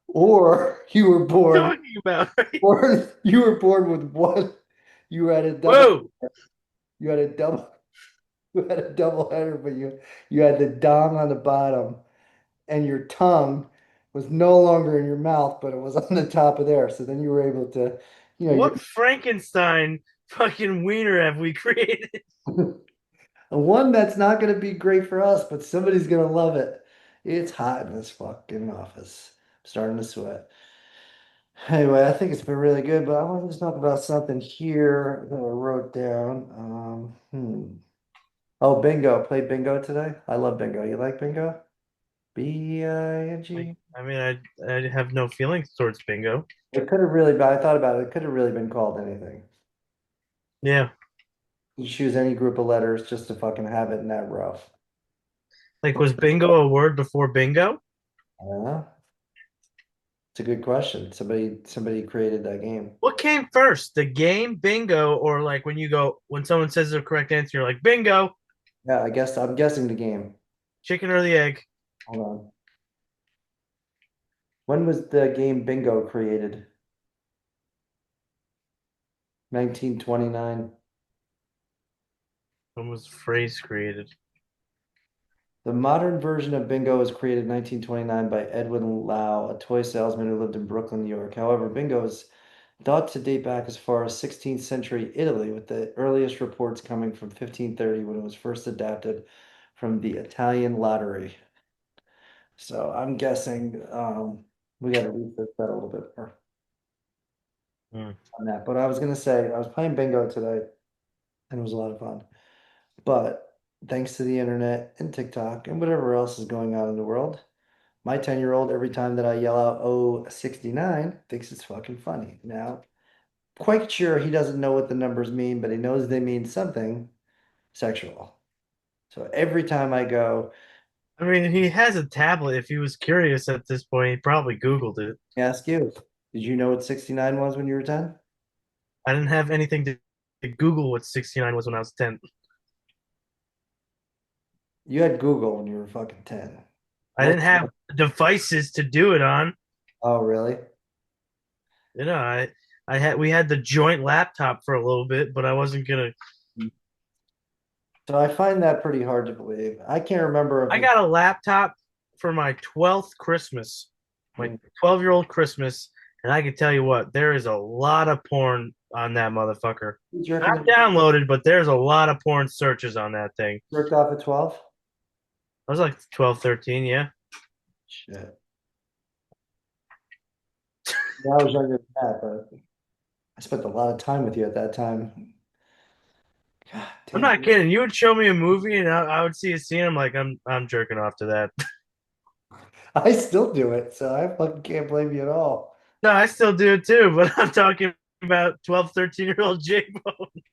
Or you were born, Talking about right? you were born with one. You had a double, Whoa! you had a double, you had a double header, but you had the dong on the bottom, and your tongue was no longer in your mouth, but it was on the top of there. So then you were able to, you're What Frankenstein fucking wiener have we created? one that's not going to be great for us, but somebody's going to love it. It's hot in this fucking office. I'm starting to sweat. Anyway, I think it's been really good, but I want to talk about something here that I wrote down. Oh, bingo. Played bingo today. I love bingo. You like bingo? Like, Bing. I mean, I have no feelings towards bingo. It could have really been, I thought about it. It could have really been called anything. Yeah, You choose any group of letters just to fucking have it in that row. like was bingo a word before bingo? I don't know. It's a good question. Somebody created that game. What came first, the game bingo, or like when someone says the correct answer, you're like bingo, Yeah, I guess I'm guessing the game. chicken or the egg? Hold on. When was the game Bingo created? 1929. When was the phrase created? The modern version of Bingo was created in 1929 by Edwin Lau, a toy salesman who lived in Brooklyn, New York. However, Bingo is thought to date back as far as 16th century Italy, with the earliest reports coming from 1530 when it was first adapted from the Italian lottery. So I'm guessing we got to research that a little bit more Hmm. on that. But I was gonna say I was playing bingo today and it was a lot of fun. But thanks to the internet and TikTok and whatever else is going on in the world, my 10-year-old, every time that I yell out, oh, 69, thinks it's fucking funny. Now, quite sure he doesn't know what the numbers mean, but he knows they mean something sexual. So every time I go, I mean, he has a tablet. If he was curious at this point, he probably Googled it. I ask you, did you know what 69 was when you were 10? I didn't have anything to Google what 69 was when I was 10. You had Google when you were fucking 10. I didn't Most, have devices to do it on. oh, really? You know, I had we had the joint laptop for a little bit, but I wasn't gonna. So I find that pretty hard to believe. I can't remember if I it, got a laptop for my 12th Christmas, my 12-year-old Christmas, and I can tell you what, there is a lot of porn on that motherfucker. you Not jerking, downloaded, but there's a lot of porn searches on that thing. jerked off at 12? I was like 12, 13, yeah. Shit. Yeah, I was younger than that, but I spent a lot of time with you at that time. God I'm damn. not kidding. You would show me a movie and I would see a scene. I'm like, I'm jerking off to that. I still do it, so I fucking can't blame you at all. No, I still do it too, but I'm talking about 12, 13-year-old J.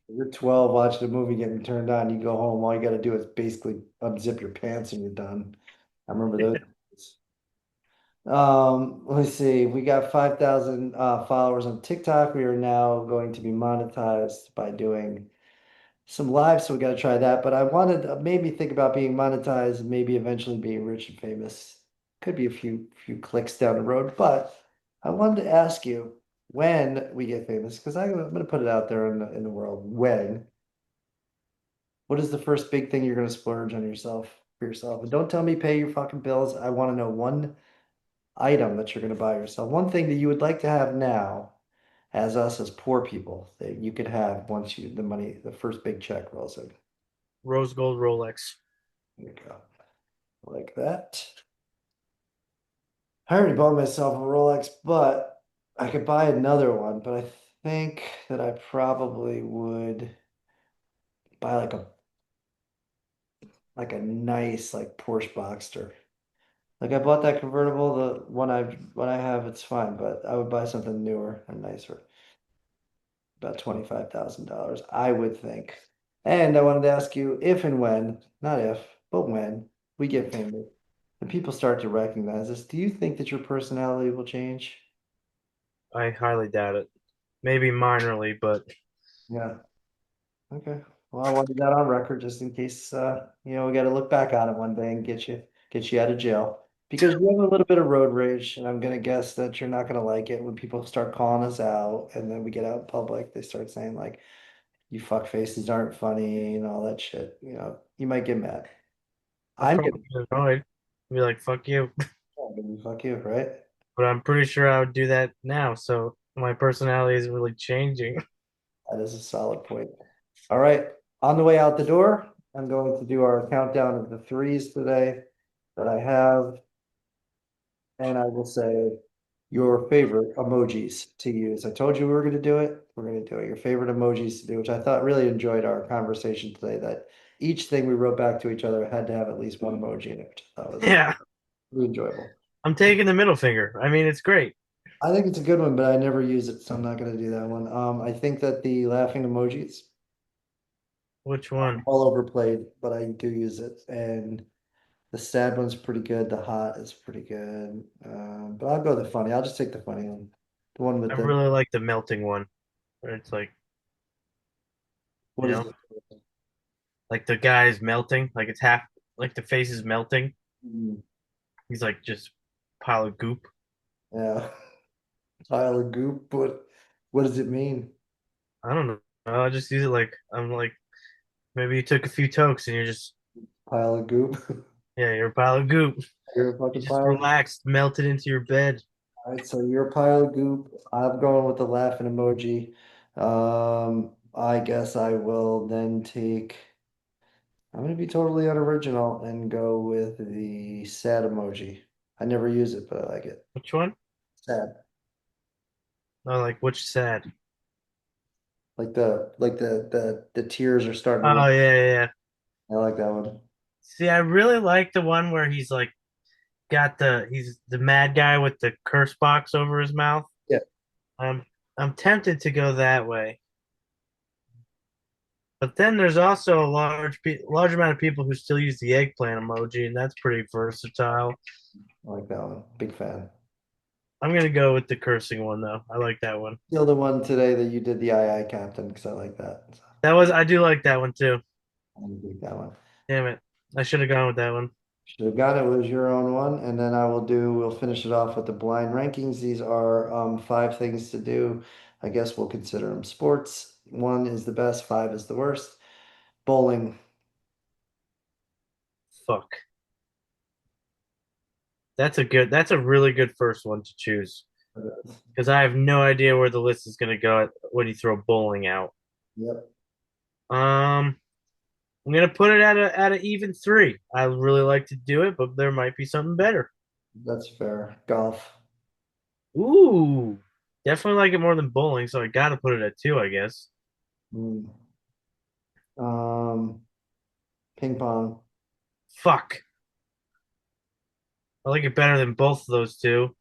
You're 12 watching a movie getting turned on. You go home, all you got to do is basically unzip your pants and you're done. I remember those days. Let's see. We got 5,000 followers on TikTok. We are now going to be monetized by doing some live, so we got to try that. But I wanted made me think about being monetized and maybe eventually being rich and famous. Could be a few clicks down the road, but I wanted to ask you when we get famous, because I'm going to put it out there in the world. When? What is the first big thing you're going to splurge on yourself for yourself? And don't tell me pay your fucking bills. I want to know one item that you're going to buy yourself. One thing that you would like to have now, as us as poor people, that you could have once you the money, the first big check rolls in. Rose gold Rolex. There you go. Like that. I already bought myself a Rolex, but I could buy another one. But I think that I probably would buy like a nice like Porsche Boxster. Like I bought that convertible, the one I have, it's fine, but I would buy something newer and nicer. About $25,000, I would think. And I wanted to ask you if and when, not if, but when we get famous and people start to recognize us, do you think that your personality will change? I highly doubt it. Maybe minorly, but Yeah. Okay. Well, I wanted that on record just in case we got to look back on it one day and get you out of jail. Because you have a little bit of road rage, and I'm gonna guess that you're not gonna like it when people start calling us out, and then we get out in public, they start saying like, "You fuck faces aren't funny" and all that shit. You might get mad. I'll I'm probably gonna, get annoyed. Be like, fuck you. I'm gonna fuck you, right? But I'm pretty sure I would do that now. So my personality isn't really changing. That is a solid point. All right, on the way out the door, I'm going to do our countdown of the threes today that I have. And I will say your favorite emojis to use. I told you we were going to do it. We're going to do it. Your favorite emojis to do, which I thought really enjoyed our conversation today. That each thing we wrote back to each other had to have at least one emoji in it, which I thought was Yeah, really enjoyable. I'm taking the middle finger. I mean, it's great. I think it's a good one, but I never use it, so I'm not going to do that one. I think that the laughing emojis Which one? all overplayed, but I do use it, and the sad one's pretty good. The hot is pretty good. But I'll go the funny. I'll just take the funny one. The one I with the really like the melting one, where it's like, you what is know, it? like the guy is melting, like it's half, like the face is melting. Mm, He's like just pile of goop. yeah, pile of goop. What does it mean? I don't know. I just use it like I'm like maybe you took a few tokes and you're just Pile of goop. yeah, you're a pile of goop. You're a You fucking just pile of goop. relaxed, melted into your bed. All right, so you're a pile of goop. I'm going with the laughing emoji. I guess I will then take. I'm gonna be totally unoriginal and go with the sad emoji. I never use it, but I like it. Which one? Sad. Oh, like which sad? Like the tears are starting to Oh run. yeah, yeah, yeah. I like that one. See, I really like the one where he's like he's the mad guy with the curse box over his mouth. Yeah. I'm tempted to go that way. But then there's also a large amount of people who still use the eggplant emoji, and that's pretty versatile. I like that one. Big fan. I'm gonna go with the cursing one though. I like that one. Still the one today that you did the I captain because I like that. So I do like that one too. I'm gonna take that one. Damn it. I should have gone with that one. Should have got it. Was your own one, and then we'll finish it off with the blind rankings. These are five things to do. I guess we'll consider them sports. One is the best, five is the worst. Bowling. Fuck. That's a really good first one to choose. Because I have no idea where the list is gonna go when you throw bowling out. Yep, Um I'm gonna put it at an even three. I really like to do it, but there might be something better. that's fair. Golf. Ooh. Definitely like it more than bowling, so I gotta put it at two, I guess. Mm. Um, Ping pong. Fuck. I like it better than both of those two.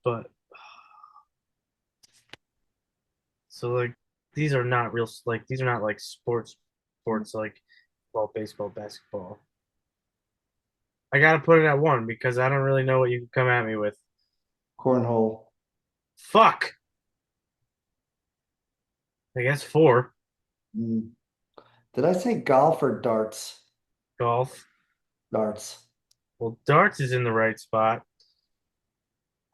But so like these are not like sports like football, baseball, basketball. I gotta put it at one because I don't really know what you can come at me with. Cornhole. Fuck. I guess four. Mm. Did I say golf or darts? Golf. Darts. Well, darts is in the right spot.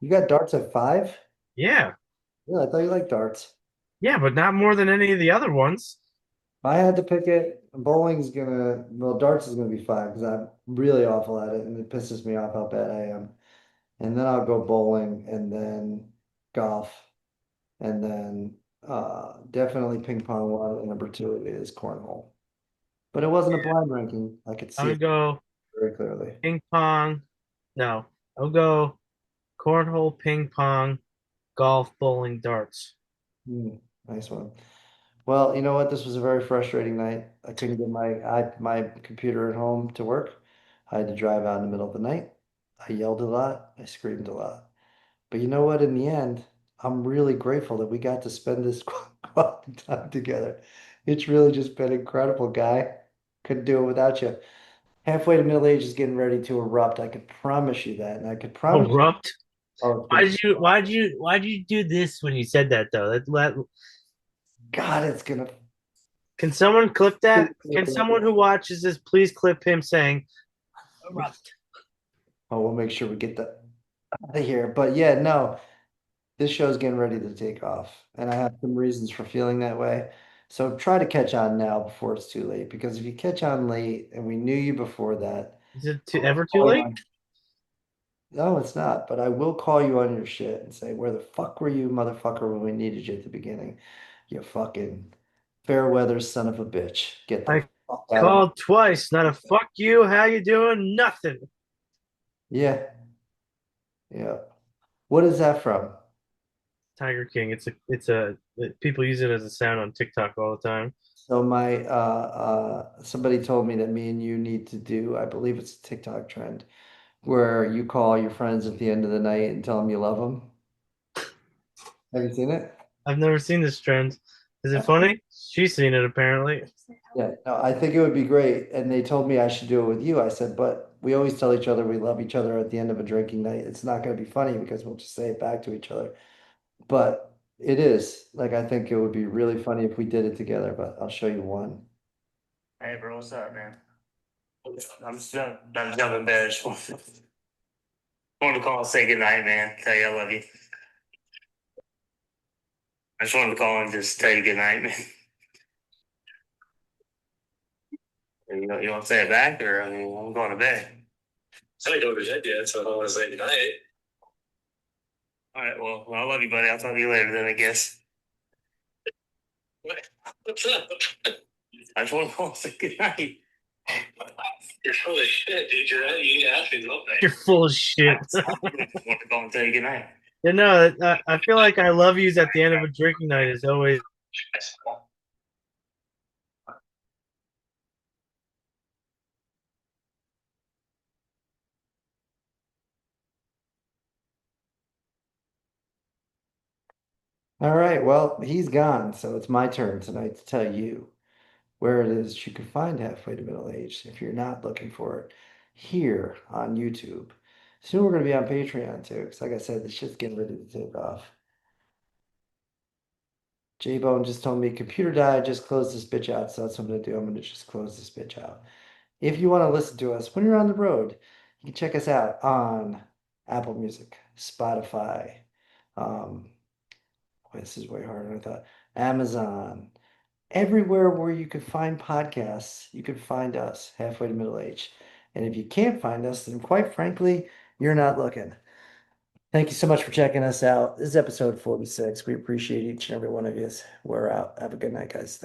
You got darts at five? Yeah. Yeah, I thought you liked darts. Yeah, but not more than any of the other ones. If I had to pick it, well, darts is gonna be five because I'm really awful at it and it pisses me off how bad I am. And then I'll go bowling and then golf and then definitely ping pong one and number two is cornhole. But it wasn't a blind ranking. I could I'm see gonna it go very clearly. ping pong. No, I'll go cornhole, ping pong, golf, bowling, darts. Hmm, nice one. Well, you know what? This was a very frustrating night. I couldn't get my computer at home to work. I had to drive out in the middle of the night. I yelled a lot. I screamed a lot. But you know what? In the end, I'm really grateful that we got to spend this quality time together. It's really just been incredible, guy. Couldn't do it without you. Halfway to middle age is getting ready to erupt. I could promise you that. And I could promise you, Erupt. oh, it's gonna, Why did you do this when you said that though? God, it's gonna. Can someone clip that? Can someone who watches this please clip him saying erupt? Oh, we'll make sure we get that out of here. But yeah, no, this show's getting ready to take off, and I have some reasons for feeling that way. So try to catch on now before it's too late, because if you catch on late and we knew you before that, Is it I'm gonna ever too call you late? on. No, it's not, but I will call you on your shit and say, where the fuck were you, motherfucker, when we needed you at the beginning? You fucking fair weather son of a bitch. Get the I fuck out of my. called twice, not a fuck you, how you doing? Nothing. Yeah, yeah. What is that from? Tiger King. It's a people use it as a sound on TikTok all the time. So my somebody told me that me and you need to do, I believe it's a TikTok trend, where you call your friends at the end of the night and tell them you love them. Have you seen it? I've never seen this trend. Is it funny? She's seen it apparently. Yeah, no, I think it would be great. And they told me I should do it with you. I said, but we always tell each other we love each other at the end of a drinking night. It's not going to be funny because we'll just say it back to each other. But it is. Like, I think it would be really funny if we did it together, but I'll show you one. Hey, bro, what's up, man? I'm just about to jump in bed. Just wanted to call and say goodnight, man. Tell you I love you. I just wanted to call and just tell you goodnight, man. You want to say it back, or I mean, I'm going to bed. I ain't going to bed yet, so I don't want to say goodnight. All right, well, I love you, buddy. I'll talk to you later then, I guess. What's up? I just want to call and say goodnight. You're full of shit, dude. You actually love that. You're full of shit. I just want to call and tell you goodnight. You know, I feel like I love yous at the end of a drinking night is always All right, well, he's gone, so it's my turn tonight to tell you where it is you can find Halfway to Middle Age if you're not looking for it here on YouTube. Soon we're going to be on Patreon too, because like I said, this shit's getting ready to take off. J-Bone just told me computer died, just close this bitch out, so that's what I'm going to do. I'm going to just close this bitch out. If you want to listen to us when you're on the road, you can check us out on Apple Music, Spotify. Um, boy, this is way harder than I thought. Amazon. Everywhere where you can find podcasts, you can find us, Halfway to Middle Age. And if you can't find us, then quite frankly, you're not looking. Thank you so much for checking us out. This is episode 46. We appreciate each and every one of you. We're out. Have a good night, guys.